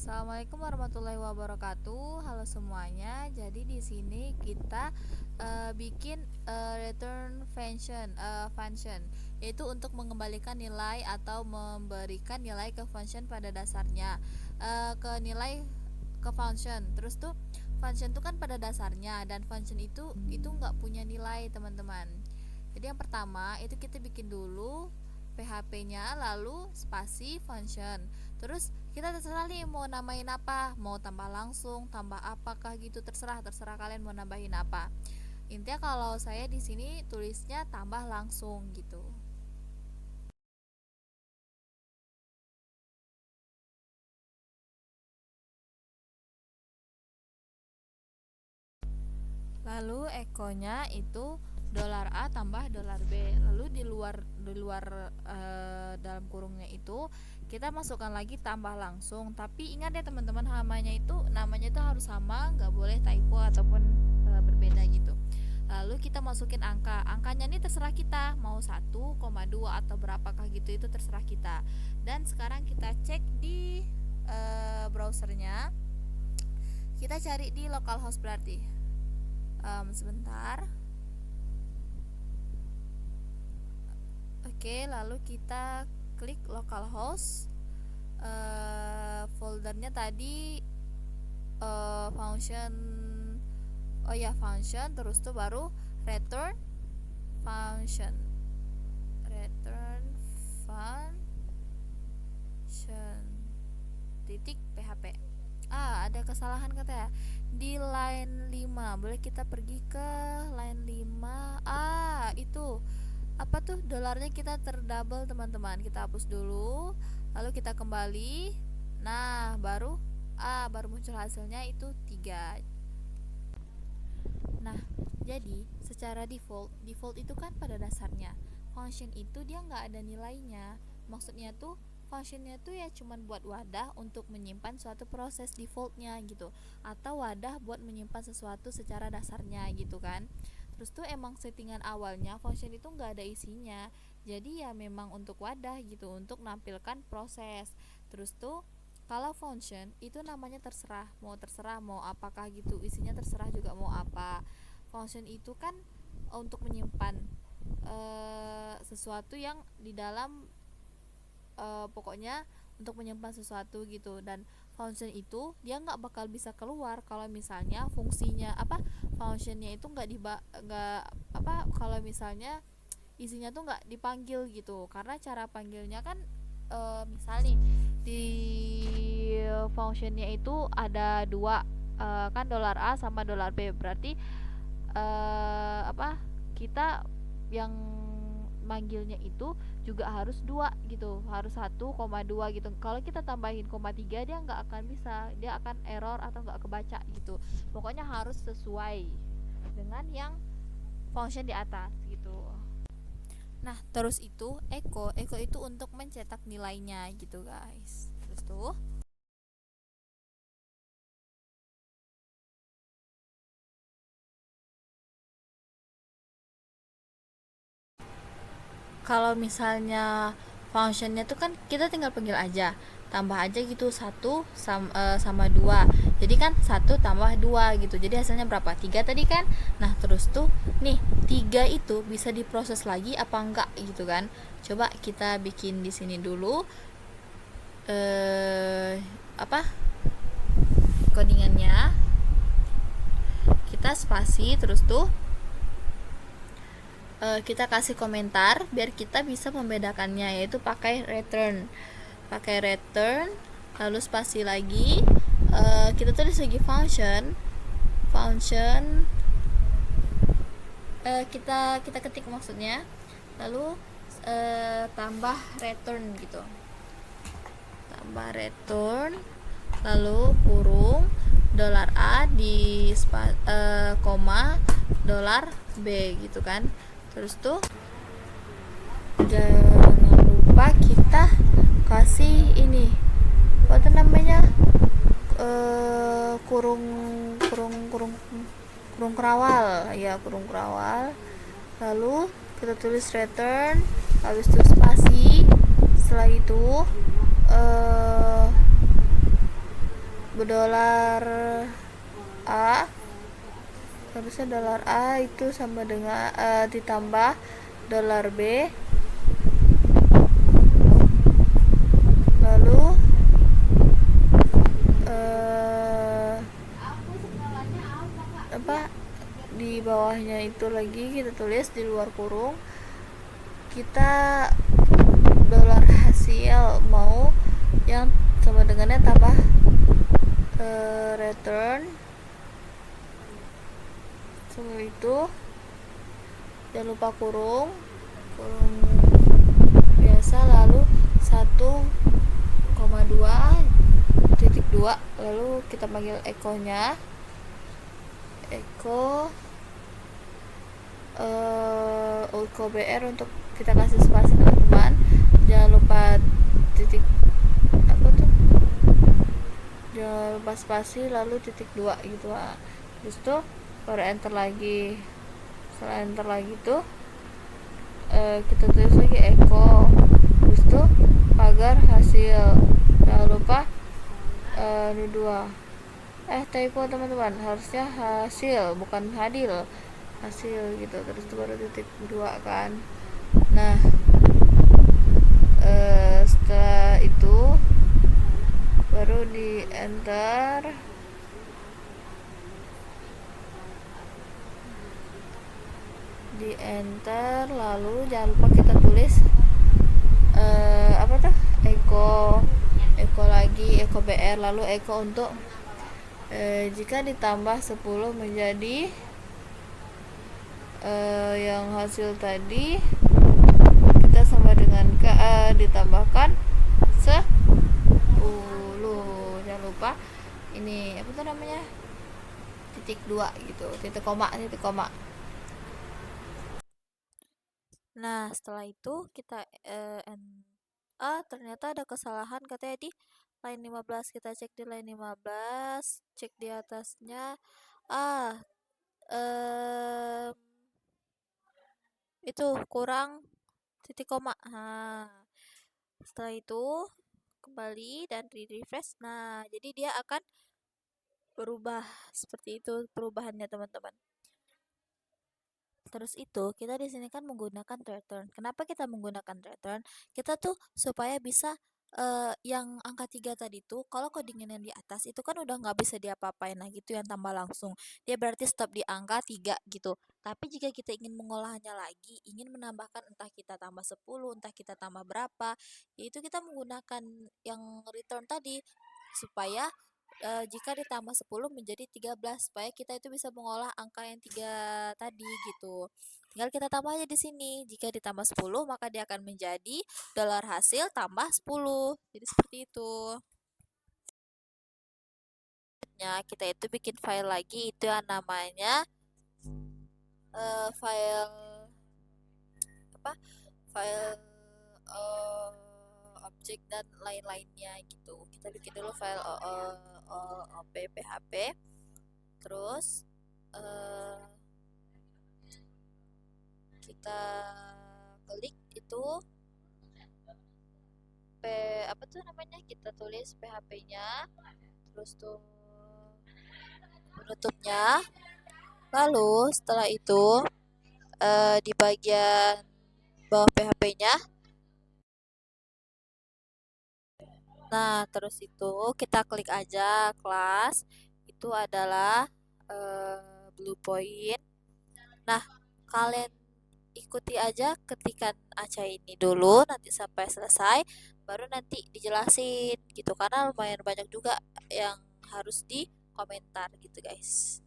Assalamualaikum warahmatullahi wabarakatuh. Halo semuanya. Jadi di sini kita bikin return function, yaitu untuk mengembalikan nilai atau memberikan nilai ke function pada dasarnya, ke nilai ke function. Terus tuh function tuh kan pada dasarnya, dan function itu nggak punya nilai, teman-teman. Jadi yang pertama itu kita bikin dulu PHP-nya, lalu spasi function. Terus kita terserah nih mau namain apa, mau tambah langsung, tambah apakah gitu, terserah kalian mau nambahin apa. Intinya kalau saya di sini tulisnya tambah langsung gitu. Lalu ekonya itu $A tambah $B. Lalu di luar dalam kurungnya itu kita masukkan lagi tambah langsung. Tapi ingat ya teman-teman, namanya itu harus sama, nggak boleh typo ataupun berbeda gitu. Lalu kita masukin angkanya ini terserah kita mau 1,2 atau berapakah gitu, itu terserah kita. Dan sekarang kita cek di browsernya, kita cari di localhost berarti. Sebentar. Oke, lalu kita klik localhost. Foldernya tadi function. Oh ya, function, terus tuh baru return function. Return function titik php. Ada kesalahan kata ya. Di line 5, boleh kita pergi ke line 5. Itu apa tuh, dolarnya kita terdouble, teman-teman. Kita hapus dulu, lalu kita kembali. Nah, baru muncul hasilnya itu 3. Nah, jadi secara default itu kan pada dasarnya function itu dia nggak ada nilainya. Maksudnya tuh functionnya tuh ya cuman buat wadah untuk menyimpan suatu proses defaultnya gitu, atau wadah buat menyimpan sesuatu secara dasarnya gitu kan. Terus tuh emang settingan awalnya function itu nggak ada isinya, jadi ya memang untuk wadah gitu, untuk menampilkan proses. Terus tuh kalau function itu namanya terserah mau apakah gitu, isinya terserah juga mau apa. Function itu kan untuk menyimpan sesuatu yang di dalam, pokoknya untuk menyimpan sesuatu gitu. Dan function itu dia nggak bakal bisa keluar kalau misalnya functionnya itu kalau misalnya isinya tuh nggak dipanggil gitu. Karena cara panggilnya kan, misal nih di functionnya itu ada dua, kan $A sama $B. Berarti kita yang manggilnya itu juga harus 2 gitu, harus 1,2 gitu. Kalau kita tambahin 0,3 dia nggak akan bisa, dia akan error atau nggak kebaca gitu. Pokoknya harus sesuai dengan yang function di atas gitu. Nah, terus itu echo itu untuk mencetak nilainya gitu, guys. Terus tuh kalau misalnya functionnya tuh kan kita tinggal panggil aja, tambah aja gitu, sama 2. Jadi kan 1 tambah 2 gitu, jadi hasilnya berapa, 3 tadi kan. Nah terus tuh nih 3 itu bisa diproses lagi apa enggak gitu kan. Coba kita bikin di sini dulu codingannya. Kita spasi, terus tuh kita kasih komentar biar kita bisa membedakannya, yaitu pakai return, lalu spasi lagi. Kita tulis lagi function, kita ketik maksudnya, lalu tambah return gitu, tambah return, lalu kurung $A di koma $B gitu kan. Terus tuh jangan lupa kita kasih ini apa namanya, kurung kerawal ya, kurung kerawal. Lalu kita tulis return, habis itu spasi. Setelah itu dolar A, harusnya dolar A itu sama dengan ditambah dolar B, lalu apa di bawahnya itu lagi kita tulis di luar kurung kita dolar hasil mau yang sama dengannya tambah return. Setelah itu jangan lupa kurung biasa, lalu 1,2 lalu kita panggil echo-nya echo BR untuk kita kasih spasi teman-teman. Jangan lupa titik apa tuh, jangan lupa spasi lalu titik 2 gitu lah. Terus tuh baru enter lagi. Setelah enter lagi tuh kita tulis lagi echo, terus tuh pagar hasil. Jangan lupa 2 typo teman-teman, harusnya hasil bukan hadil, hasil gitu. Terus tuh baru titik 2 kan. Nah setelah itu baru di enter, lalu jangan lupa kita tulis apa tuh echo lagi, echo BR, lalu echo untuk jika ditambah 10 menjadi yang hasil tadi kita sama dengan ditambahkan 10. Jangan lupa ini apa tuh namanya, titik 2 gitu, titik koma. Nah setelah itu kita ternyata ada kesalahan katanya di line 15. Kita cek di line 15, cek di atasnya itu kurang titik koma. Nah setelah itu kembali dan di refresh. Nah jadi dia akan berubah seperti itu perubahannya teman-teman. Terus itu kita di sini kan menggunakan return. Kenapa kita menggunakan return? Kita tuh supaya bisa yang angka 3 tadi tuh kalau codingan yang di atas itu kan udah nggak bisa diapa-apain lagi tuh yang tambah langsung. Dia berarti stop di angka 3 gitu. Tapi jika kita ingin mengolahnya lagi, ingin menambahkan entah kita tambah 10, entah kita tambah berapa, yaitu kita menggunakan yang return tadi supaya jika ditambah 10 menjadi 13 supaya kita itu bisa mengolah angka yang 3 tadi gitu. Tinggal kita tambah aja di sini. Jika ditambah 10 maka dia akan menjadi dolar hasil tambah 10. Jadi seperti itu. Ya, kita itu bikin file lagi itu yang namanya file apa? File objek dan lain-lainnya gitu. Kita bikin dulu file php, terus kita klik itu apa tuh namanya, kita tulis PHP-nya, terus tuh penutupnya, lalu setelah itu di bagian bawah PHP-nya. Nah terus itu kita klik aja kelas, itu adalah blue point. Nah kalian ikuti aja ketikan Aca ini dulu nanti sampai selesai, baru nanti dijelasin gitu karena lumayan banyak juga yang harus di komentar gitu guys.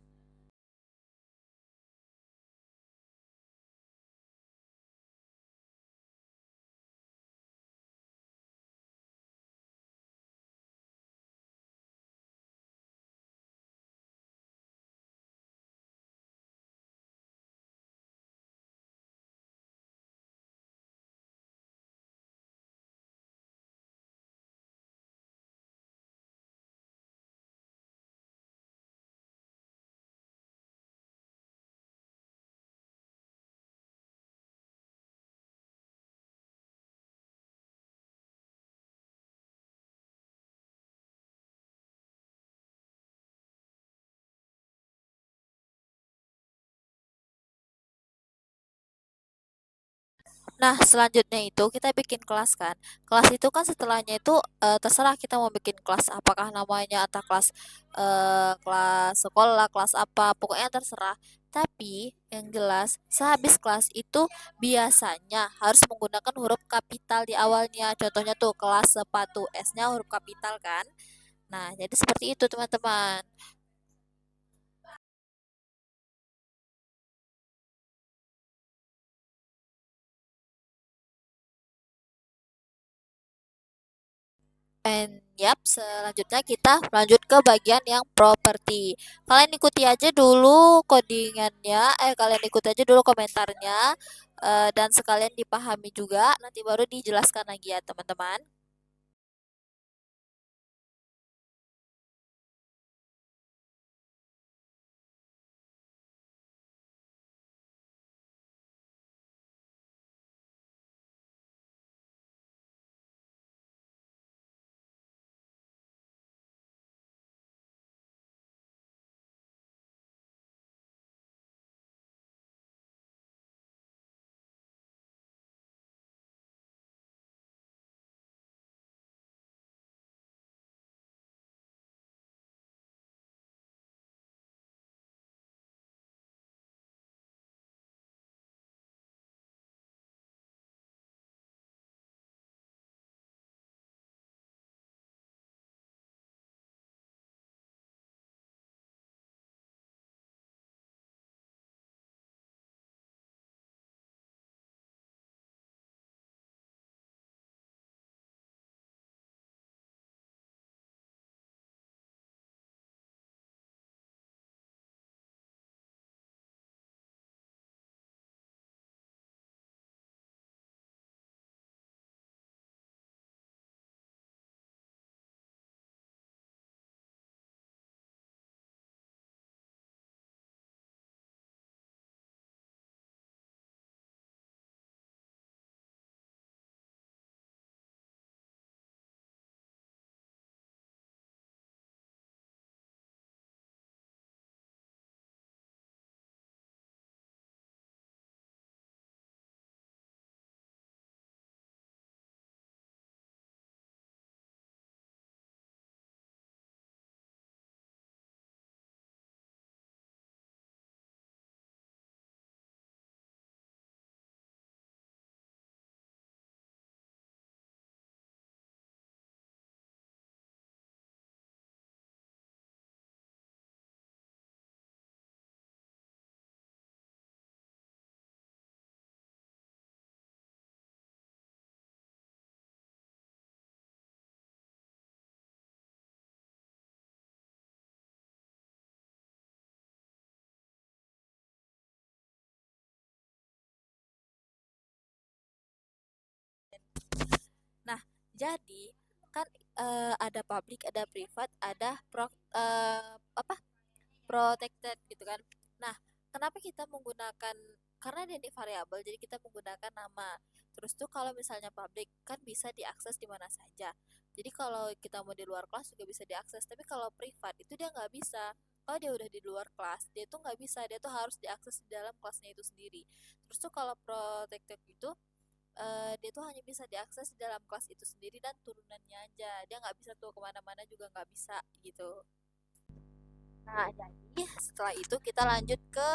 Nah, selanjutnya itu kita bikin kelas kan. Kelas itu kan setelahnya itu terserah kita mau bikin kelas apakah namanya atau kelas sekolah, kelas apa, pokoknya terserah. Tapi yang jelas sehabis kelas itu biasanya harus menggunakan huruf kapital di awalnya. Contohnya tuh kelas sepatu S-nya huruf kapital kan. Nah, jadi seperti itu teman-teman. And yap, selanjutnya kita lanjut ke bagian yang properti. Kalian ikuti aja dulu codingannya, kalian ikuti aja dulu komentarnya, dan sekalian dipahami juga, nanti baru dijelaskan lagi ya teman-teman. Nah, jadi kan ada public, ada privat, ada apa? Protected gitu kan. Nah, kenapa kita menggunakan, karena ini variabel jadi kita menggunakan nama. Terus tuh kalau misalnya public kan bisa diakses di mana saja. Jadi kalau kita mau di luar kelas juga bisa diakses. Tapi kalau privat itu dia nggak bisa. Kalau dia udah di luar kelas, dia tuh nggak bisa. Dia tuh harus diakses di dalam kelasnya itu sendiri. Terus tuh kalau protected itu dia tuh hanya bisa diakses di dalam kelas itu sendiri dan turunannya aja. Dia nggak bisa tuh kemana-mana juga nggak bisa gitu. Nah, jadi setelah itu kita lanjut ke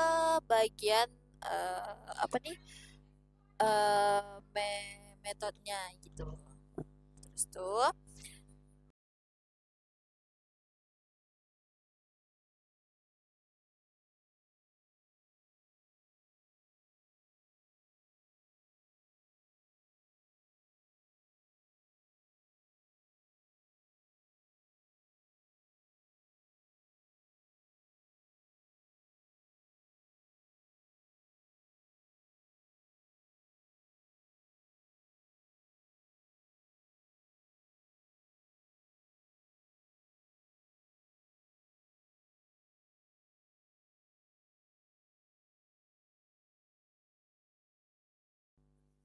bagian apa nih? Metodenya gitu. Terus tuh,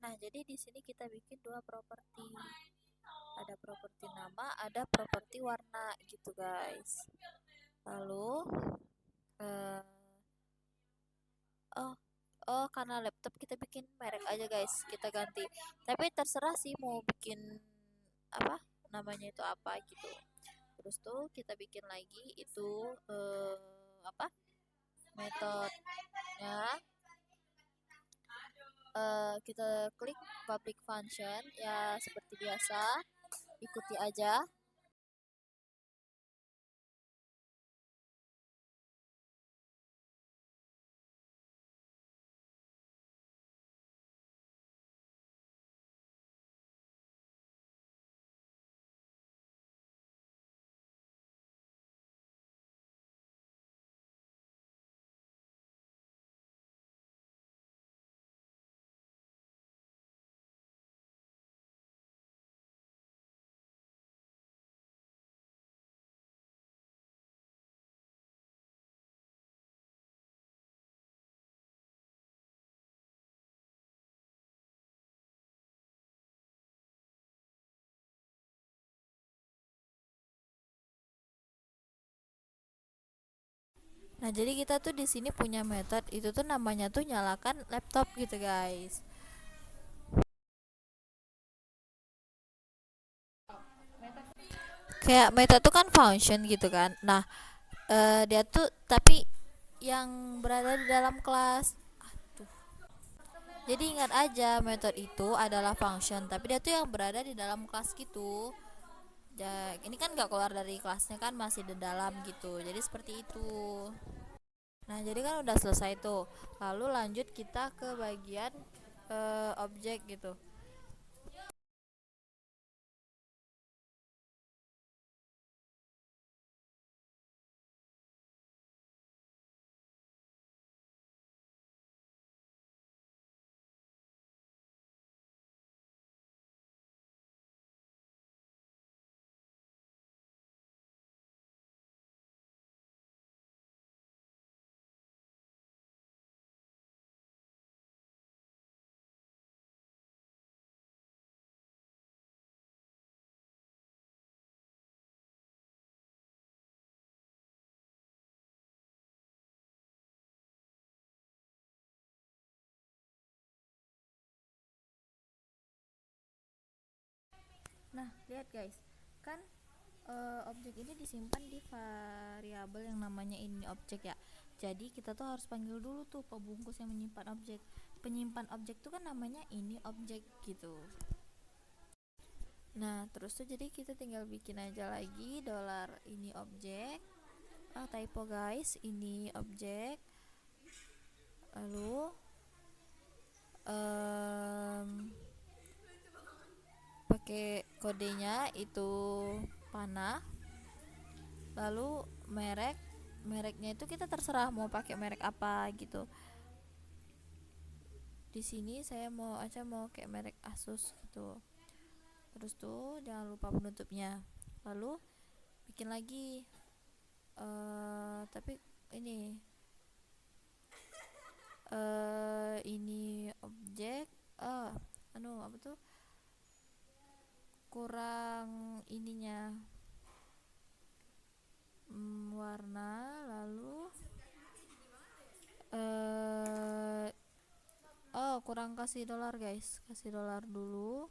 nah jadi di sini kita bikin dua properti. Ada properti nama, ada properti warna gitu guys. Lalu, eh, oh oh karena laptop kita bikin merek aja guys, kita ganti. Tapi terserah sih mau bikin apa namanya itu apa gitu. Terus tuh kita bikin lagi itu apa metodenya. Kita klik public function ya, seperti biasa ikuti aja. Nah, jadi kita tuh di sini punya metode itu tuh namanya tuh nyalakan laptop gitu, guys. Kayak metode tuh kan function gitu kan. Nah, dia tuh tapi yang berada di dalam kelas. Aduh. Jadi ingat aja metode itu adalah function, tapi dia tuh yang berada di dalam kelas gitu. Ya, ini kan gak keluar dari kelasnya kan, masih di dalam gitu. Jadi seperti itu. Nah, jadi kan udah selesai tuh. Lalu lanjut kita ke bagian objek gitu. Nah, lihat guys, kan objek ini disimpan di variabel yang namanya ini objek ya. Jadi kita tuh harus panggil dulu tuh pembungkus yang menyimpan objek. Penyimpan objek tuh kan namanya ini objek gitu. Nah, terus tuh jadi kita tinggal bikin aja lagi dolar ini objek. Typo guys, ini objek. Lalu pakai kodenya itu panah. Lalu mereknya itu kita terserah mau pakai merek apa gitu. Di sini saya mau kayak merek Asus gitu. Terus tuh jangan lupa penutupnya. Lalu bikin lagi tapi ini ini objek apa tuh kurang ininya warna. Lalu kurang kasih dolar guys, kasih dolar dulu.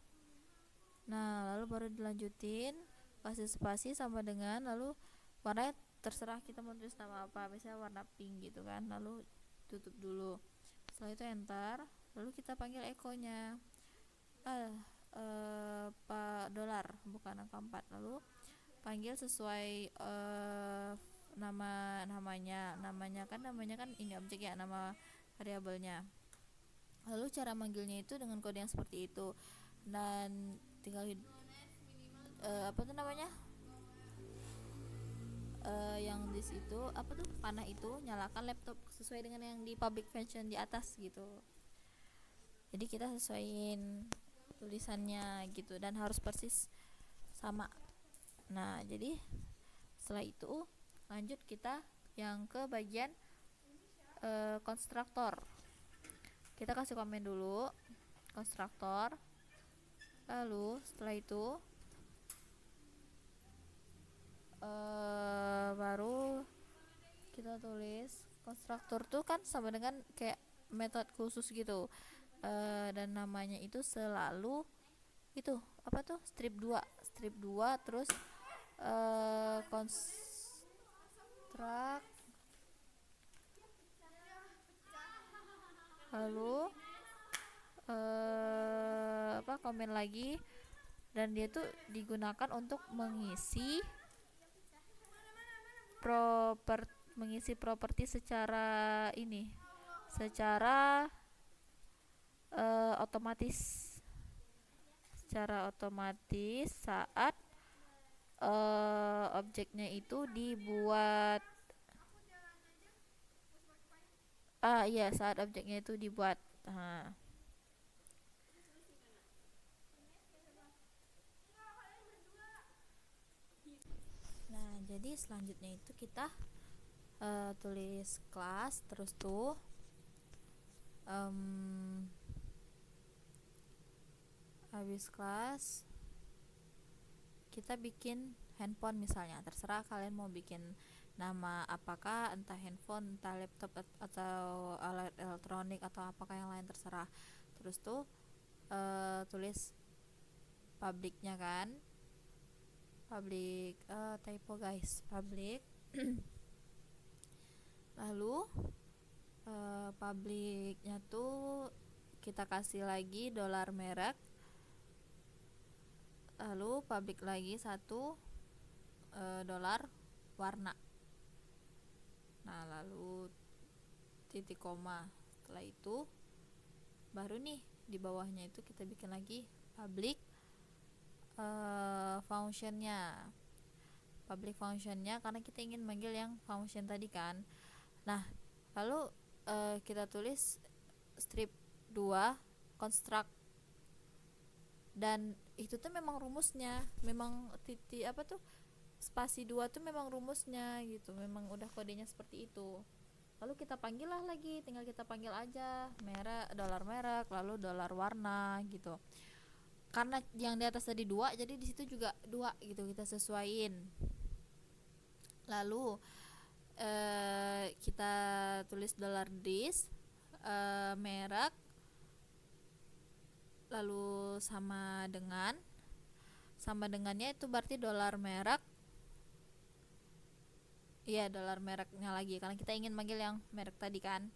Nah, lalu baru dilanjutin kasih spasi sama dengan, lalu warnanya terserah kita mau tulis nama apa, misalnya warna pink gitu kan. Lalu tutup dulu, setelah itu enter. Lalu kita panggil echo-nya Pak dolar, bukan angka 4. Lalu panggil sesuai namanya kan ini objek ya, nama variabelnya. Lalu cara manggilnya itu dengan kode yang seperti itu, dan tinggal apa tuh namanya yang di situ apa tuh panah itu nyalakan laptop sesuai dengan yang di public function di atas gitu. Jadi kita sesuaiin tulisannya gitu dan harus persis sama. Nah, jadi setelah itu lanjut kita yang ke bagian konstruktor. Kita kasih komen dulu konstruktor. Lalu setelah itu baru kita tulis konstruktor tuh kan sama dengan kayak metode khusus gitu. Dan namanya itu selalu itu apa tuh, strip 2 terus konstrak, lalu apa, komen lagi, dan dia tuh digunakan untuk mengisi properti secara ini, secara otomatis, saat objeknya itu dibuat. Iya, saat objeknya itu dibuat. Nah, jadi selanjutnya itu kita tulis kelas, terus tuh habis kelas kita bikin handphone misalnya, terserah kalian mau bikin nama apakah, entah handphone, entah laptop, atau alat elektronik, atau apakah yang lain, terserah. Terus tuh tulis publiknya kan, publik, typo guys, publik. Lalu publiknya tuh kita kasih lagi dolar merek, lalu publik lagi satu dolar warna. Nah, lalu titik koma. Setelah itu baru nih di bawahnya itu kita bikin lagi public functionnya. Public functionnya karena kita ingin manggil yang function tadi kan. Nah, lalu kita tulis strip 2 construct, dan itu tuh memang rumusnya, memang titik apa tuh, spasi 2 tuh memang rumusnya gitu, memang udah kodenya seperti itu. Lalu kita panggil lah lagi, tinggal kita panggil aja dolar merek, lalu dolar warna gitu. Karena yang di atas tadi 2, jadi di situ juga 2 gitu, kita sesuaiin. Lalu kita tulis dolar dis merek, lalu sama dengannya itu berarti dolar merek. Iya, dolar mereknya lagi karena kita ingin manggil yang merek tadi kan.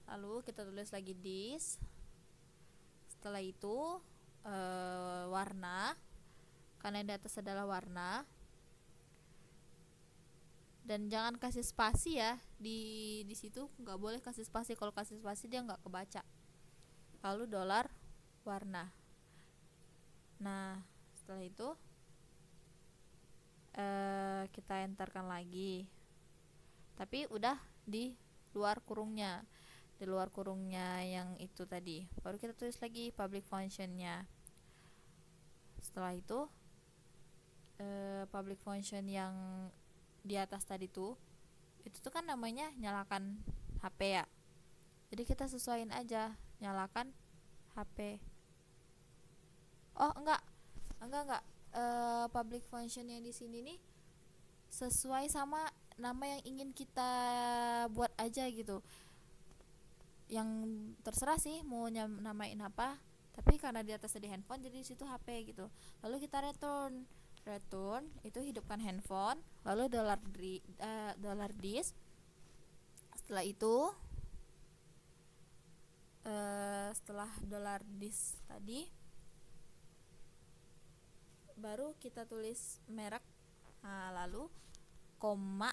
Lalu kita tulis lagi dis. Setelah itu warna, karena di atas adalah warna. Dan jangan kasih spasi ya, di situ nggak boleh kasih spasi. Kalau kasih spasi dia nggak kebaca. Lalu dolar warna. Nah, setelah itu kita enterkan lagi, tapi udah di luar kurungnya, yang itu tadi. Baru kita tulis lagi public functionnya. Setelah itu public function yang di atas tadi tuh, itu tuh kan namanya nyalakan HP ya, jadi kita sesuaiin aja, nyalakan HP. Enggak, public function yang di sini nih sesuai sama nama yang ingin kita buat aja gitu, yang terserah sih mau namain apa, tapi karena di atas ada handphone jadi di situ HP gitu. Lalu kita return itu hidupkan handphone, lalu dolar dis. Setelah itu setelah dolar dis tadi baru kita tulis merek. Nah, lalu koma,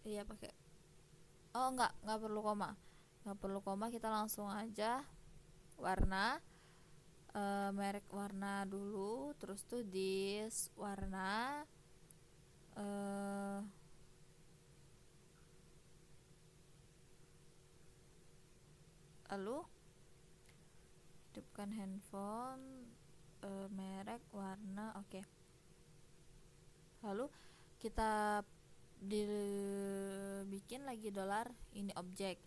iya pakai enggak perlu koma, kita langsung aja warna, merek warna dulu, terus tuh dis warna, lalu hidupkan handphone, merek warna, oke. Lalu kita bikin lagi dolar ini objek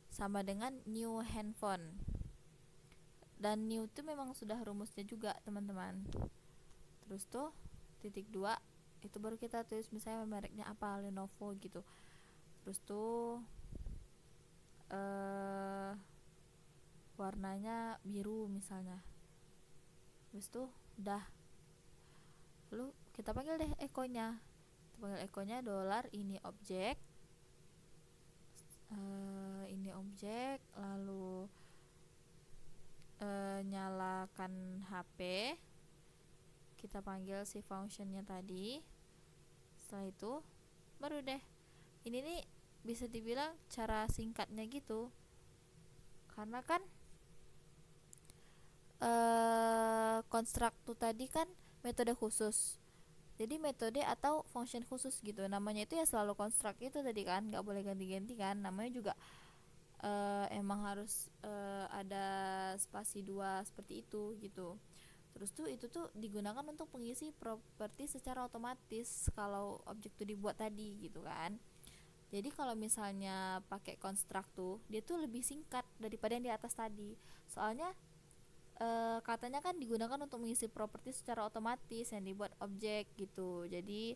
sama dengan new handphone, dan new itu memang sudah rumusnya juga teman-teman. Terus tuh titik 2 itu baru kita tulis misalnya mereknya apa, Lenovo gitu. Terus tuh eh warnanya biru misalnya. Habis itu udah, lalu kita panggil deh echonya. Kita panggil echonya dolar ini objek, ini objek, lalu nyalakan HP, kita panggil si functionnya tadi. Setelah itu baru deh, ini nih bisa dibilang cara singkatnya gitu, karena kan construct tuh tadi kan metode khusus, jadi metode atau function khusus gitu, namanya itu ya selalu construct itu tadi kan, nggak boleh ganti-ganti kan, namanya juga emang harus ada spasi 2 seperti itu gitu. Terus tuh itu tuh digunakan untuk pengisi properti secara otomatis kalau objek tuh dibuat tadi gitu kan. Jadi kalau misalnya pakai construct tuh dia tuh lebih singkat daripada yang di atas tadi. Soalnya katanya kan digunakan untuk mengisi properti secara otomatis yang dibuat objek gitu. Jadi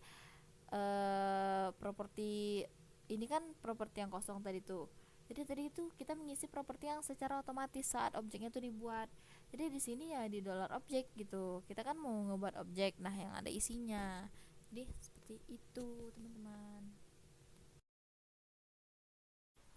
properti ini kan properti yang kosong tadi tuh. Jadi tadi itu kita mengisi properti yang secara otomatis saat objeknya tuh dibuat. Jadi di sini ya di dollar objek gitu. Kita kan mau ngebuat objek, nah yang ada isinya. Jadi seperti itu teman-teman.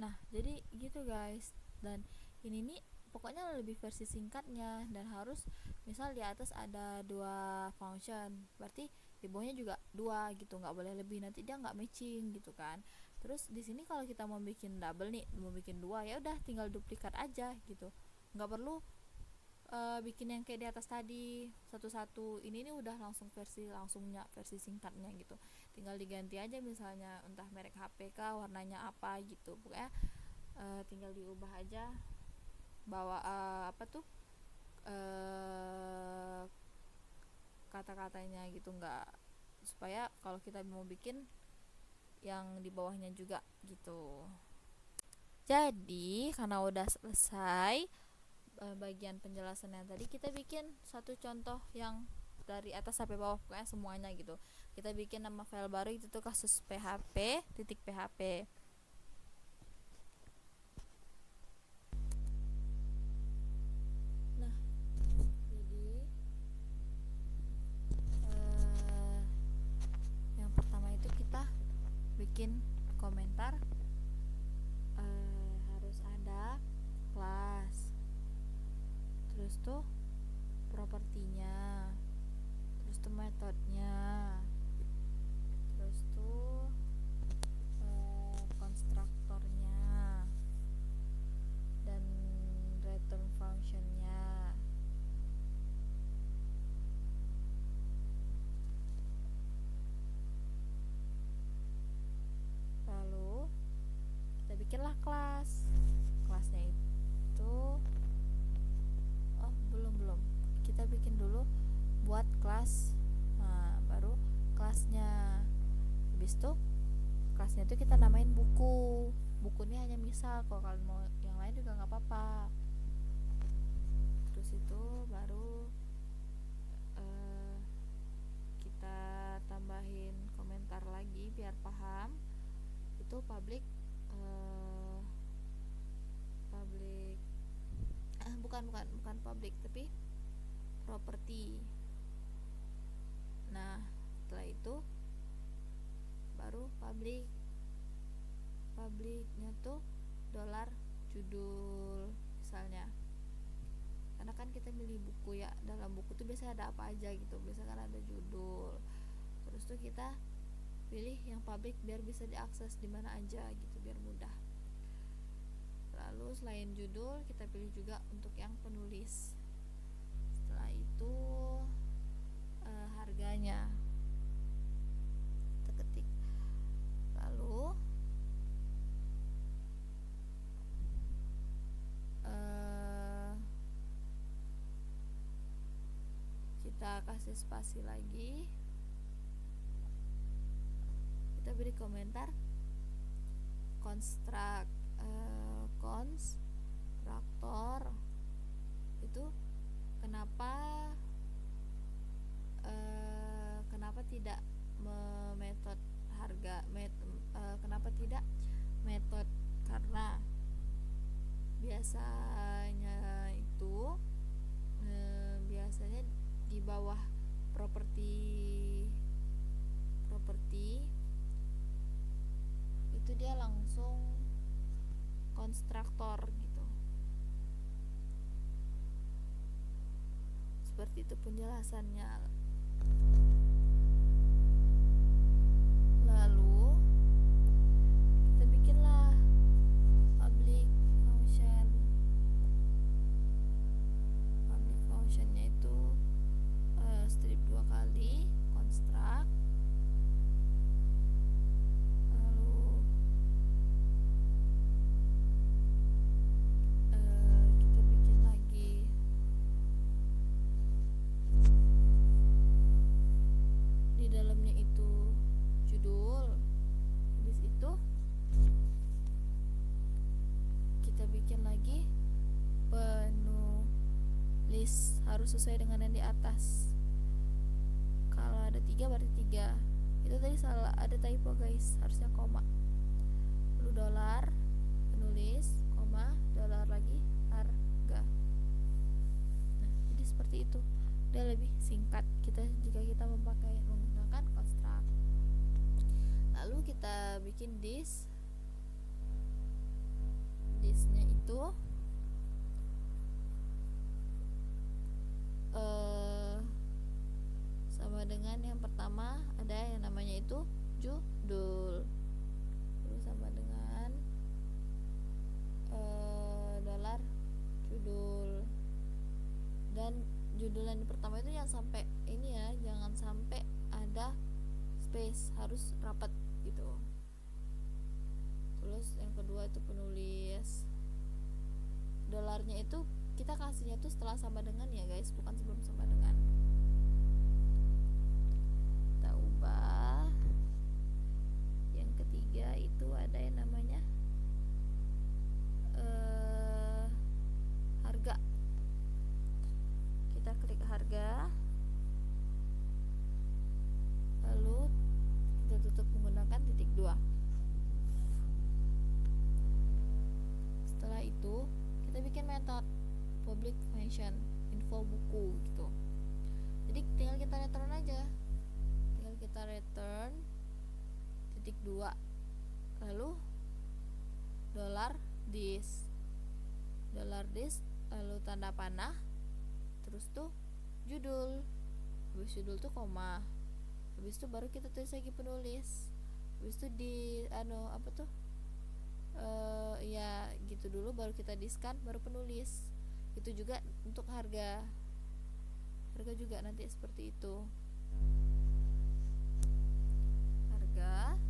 Nah jadi gitu guys. Dan ini nih pokoknya lebih versi singkatnya, dan harus misal di atas ada 2 function, berarti di bawahnya juga 2 gitu, nggak boleh lebih, nanti dia nggak matching gitu kan. Terus di sini kalau kita mau bikin double nih, mau bikin 2, ya udah tinggal duplikat aja gitu, nggak perlu bikin yang kayak di atas tadi satu-satu. Ini nih udah langsung versi singkatnya gitu, tinggal diganti aja misalnya entah merek HP kah, warnanya apa gitu, pokoknya tinggal diubah aja bawa apa tuh kata-katanya gitu, nggak, supaya kalau kita mau bikin yang di bawahnya juga gitu. Jadi karena udah selesai bagian penjelasannya tadi, kita bikin satu contoh yang dari atas sampai bawah, pokoknya semuanya gitu. Kita bikin nama file baru, itu tuh kasus php titik php. Nah jadi yang pertama itu kita bikin komentar, harus ada kelas, terus tuh propertinya, terus tuh metodenya, terus tuh konstruktornya, dan return functionnya. Lalu kita bikinlah kelasnya itu, oh belum, kita bikin dulu buat kelas, nah baru kelasnya. Habis itu kelasnya itu kita namain buku ini hanya misal, kalau kalian mau yang lain juga nggak apa-apa. Terus itu baru kita tambahin komentar lagi biar paham. Itu public bukan public tapi property. Nah setelah itu baru publicnya tuh dolar judul misalnya, karena kan kita milih buku ya, dalam buku tuh biasanya ada apa aja gitu, biasanya kan ada judul. Terus tuh kita pilih yang public biar bisa diakses di mana aja gitu, biar mudah. Lalu selain judul kita pilih juga untuk yang penulis. Setelah itu harganya kita ketik. Lalu kita kasih spasi lagi, kita beri komentar konstruktor itu kenapa tidak metode harga, kenapa tidak metode, karena biasanya itu biasanya di bawah properti itu dia langsung konstruktor gitu. Seperti itu penjelasannya. Lalu kita bikinlah public function. Public functionnya itu strip 2 kali construct, lalu kita bikin lagi di dalamnya itu judul. Habis itu kita bikin lagi penulis, harus sesuai dengan yang di atas. Kalau ada 3 berarti 3. Itu tadi salah, ada typo guys, harusnya koma. Lalu dolar penulis, koma, dolar lagi harga. Nah, jadi seperti itu. Dia lebih singkat jika kita menggunakan construct. Lalu kita bikin this-nya itu sama dengan yang pertama, ada yang namanya itu judul, terus sama dengan dolar judul. Dan judul yang pertama itu jangan sampai ini ya, jangan sampai ada space, harus rapat gitu. Terus yang kedua itu penulis. Dolarnya itu kita kasihnya tuh setelah sama dengan ya guys, bukan sebelum sama dengan. Kita ubah. Yang ketiga itu ada yang namanya harga. Kita klik harga, lalu kita tutup menggunakan titik 2. Setelah itu kita bikin metode public function info buku gitu. Jadi tinggal kita return aja, tinggal kita return titik 2, lalu $this, lalu tanda panah, terus tuh judul, habis judul tuh koma, habis itu baru kita tulis lagi penulis, habis itu di apa tuh ya gitu dulu, baru kita diskan, baru penulis. Itu juga untuk harga juga nanti seperti itu. Harga,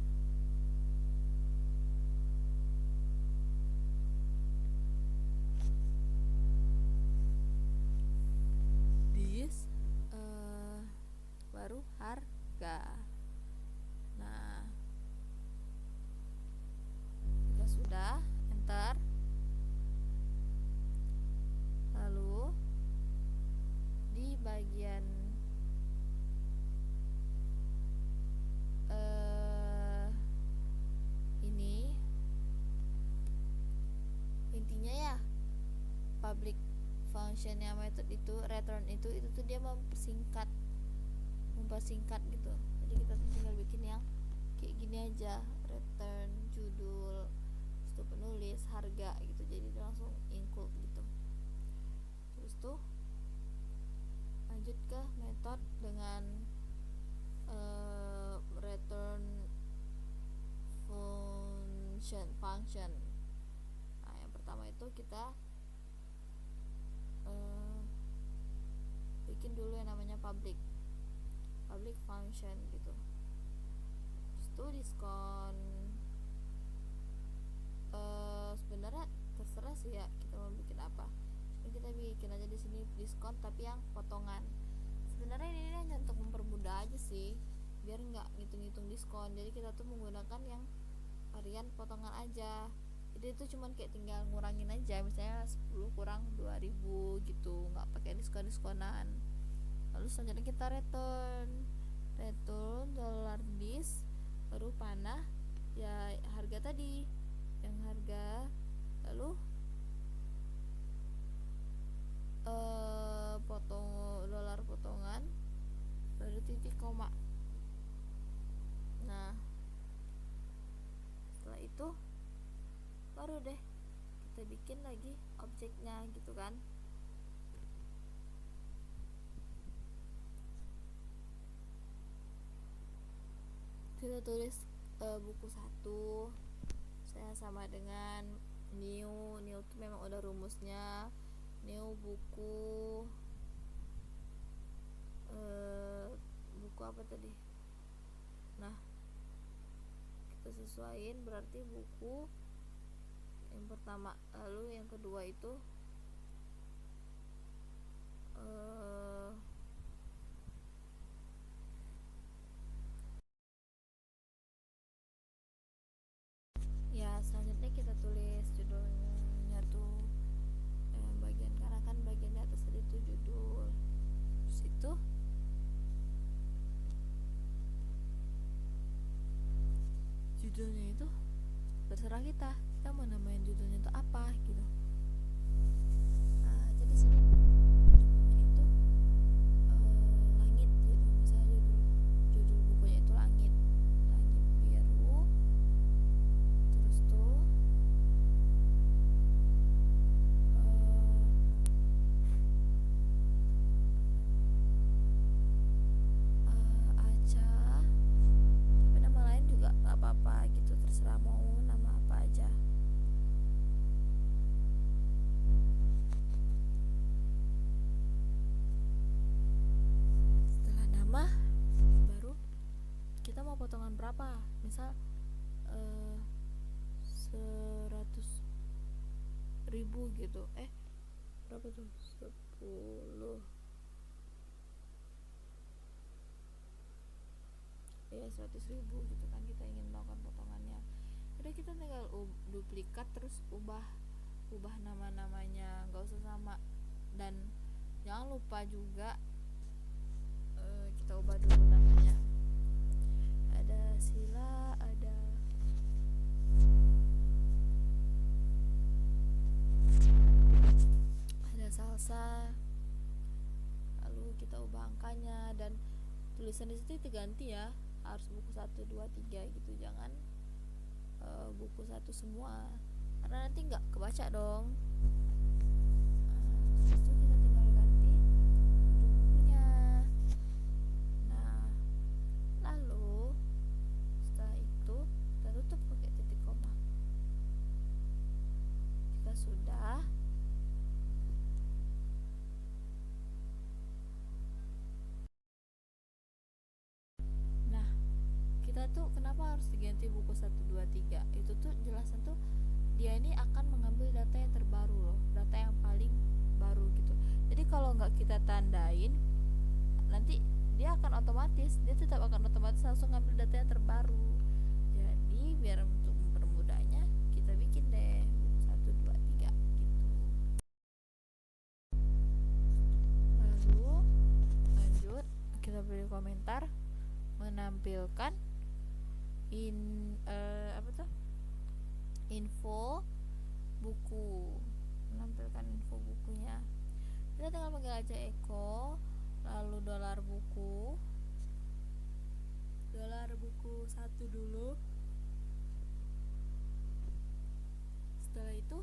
this, baru harga. Nah, jika sudah, enter. Lalu di bagian ini intinya ya, public functionnya method itu return itu tuh dia mempersingkat gitu. Jadi kita tuh tinggal bikin yang kayak gini aja, return judul, terus penulis, harga gitu. Jadi dia langsung include gitu. Terus tuh lanjut ke metode dengan return function. Nah, yang pertama itu kita bikin dulu yang namanya public function gitu. Terus tuh diskon, sebenarnya terserah sih ya kita mau bikin apa. Kita bikin aja di sini diskon tapi yang potongan. Sebenarnya ini hanya untuk mempermudah aja sih, biar nggak ngitung-ngitung diskon. Jadi kita tuh menggunakan yang varian potongan aja. Jadi itu cuman kayak tinggal ngurangin aja, misalnya 10 kurang 2000 gitu, nggak pakai diskonan. Lalu selanjutnya kita return $this, baru panah ya harga tadi, yang harga, lalu titik koma. Nah, setelah itu baru deh kita bikin lagi objeknya gitu kan. Kita tulis buku 1 saya sama dengan new itu memang udah rumusnya, new buku buku apa tadi. Nah, kita sesuaiin berarti buku yang pertama, lalu yang kedua itu ya selanjutnya kita tulis judulnya tuh bagian, karena kan bagian di atas tadi itu judul. Terus itu judulnya itu terserah kita mau namain judulnya itu apa gitu. Jadi sini judulnya itu langit gitu, misalnya judul bukunya itu langit biru. Terus tuh Aca, tapi nama lain juga gak apa-apa gitu, terserah mau nama apa aja. Setelah nama baru kita mau potongan berapa, misal 100.000 gitu, berapa tuh, 10 ya 100.000 gitu kan, kita ingin melakukan potongannya. Udah kita tinggal duplikat terus ubah nama-namanya, nggak usah sama. Dan jangan lupa juga kita ubah dulu namanya. Ada Sila, ada Salsa, lalu kita ubah angkanya dan tulisan di situ ganti ya, harus buku 1, 2, 3 gitu, jangan buku 1 semua karena nanti nggak kebaca dong. Itu kita tinggal ganti bukunya. Nah, lalu setelah itu kita tutup pakai titik koma. Jika sudah, nah kita tuh kenapa harus diganti buku 1, 2, 3, itu tuh jelasan tuh dia ini akan mengambil data yang terbaru loh, data yang paling baru gitu. Jadi kalau nggak kita tandain, nanti dia tetap akan otomatis langsung ngambil data yang terbaru. Jadi biar untuk mempermudahnya kita bikin deh buku 1, 2, 3 gitu. Lalu lanjut kita beri komentar menampilkan info buku, menampilkan info bukunya. Kita tinggal panggil aja Eko, lalu dolar buku 1 dulu. Setelah itu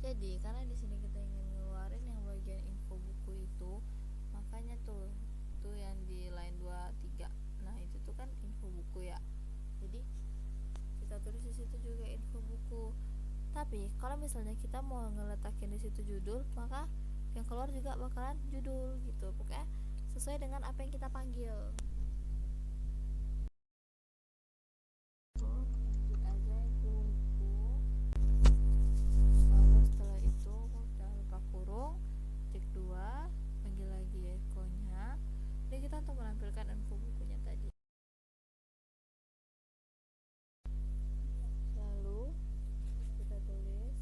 jadi karena di sini kita ingin ngeluarin yang bagian info buku itu, makanya tuh yang di line 2, 3. Nah, itu tuh kan info buku ya. Jadi kita tulis di situ juga info buku. Tapi kalau misalnya kita mau ngeletakin di situ judul, maka yang keluar juga bakalan judul gitu. Pokoknya sesuai dengan apa yang kita panggil. Lanjut aja info buku. Lalu setelah itu jangan lupa kurung, titik 2, panggil lagi ekornya. Jadi kita untuk menampilkan info bukunya tadi. Lalu kita tulis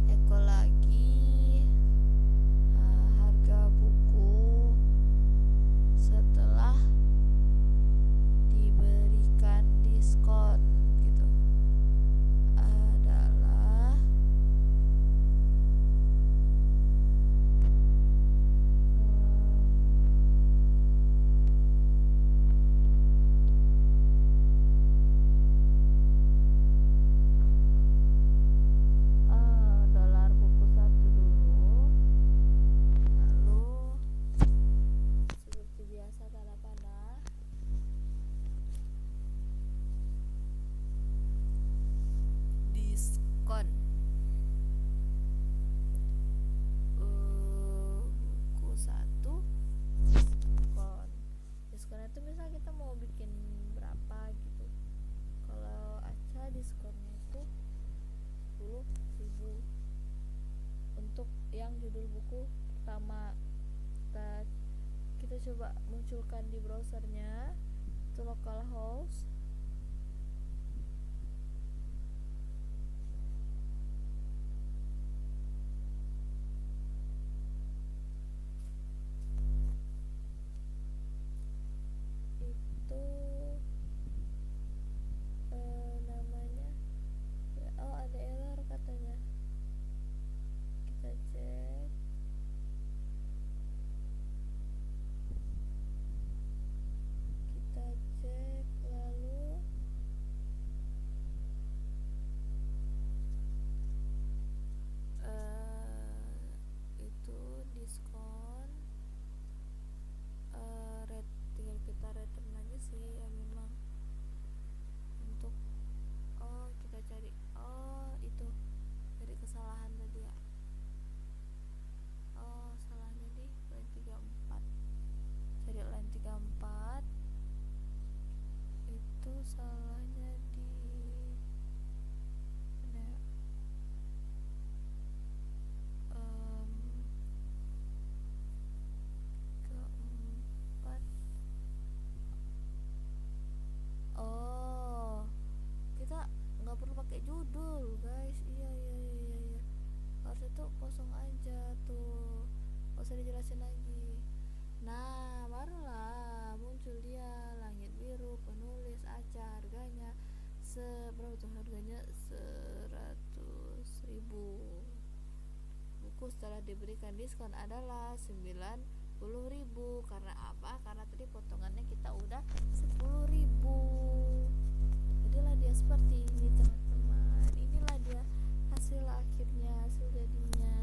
eko lagi coba munculkan di browsernya itu localhost. Itu namanya ya, oh ada error katanya. Kita cek. Lalu itu diskon rate, tinggal kita return aja sih ya memang untuk kita cari itu dari kesalahan tadi ya. Salahnya di line 34, cari line 34 itu salahnya di mana ya? Keempat. Kita nggak perlu pakai judul guys. Iya, harusnya tuh kosong aja tuh, nggak usah dijelasin lagi. Nah barulah muncul dia langit biru penulis acah, harganya seberapa tuh, harganya 100.000. Buku setelah diberikan diskon adalah 90.000. Karena apa? Karena tadi potongannya kita udah 10.000. Jadilah dia seperti ini teman-teman. Inilah dia hasil akhirnya, hasil jadinya.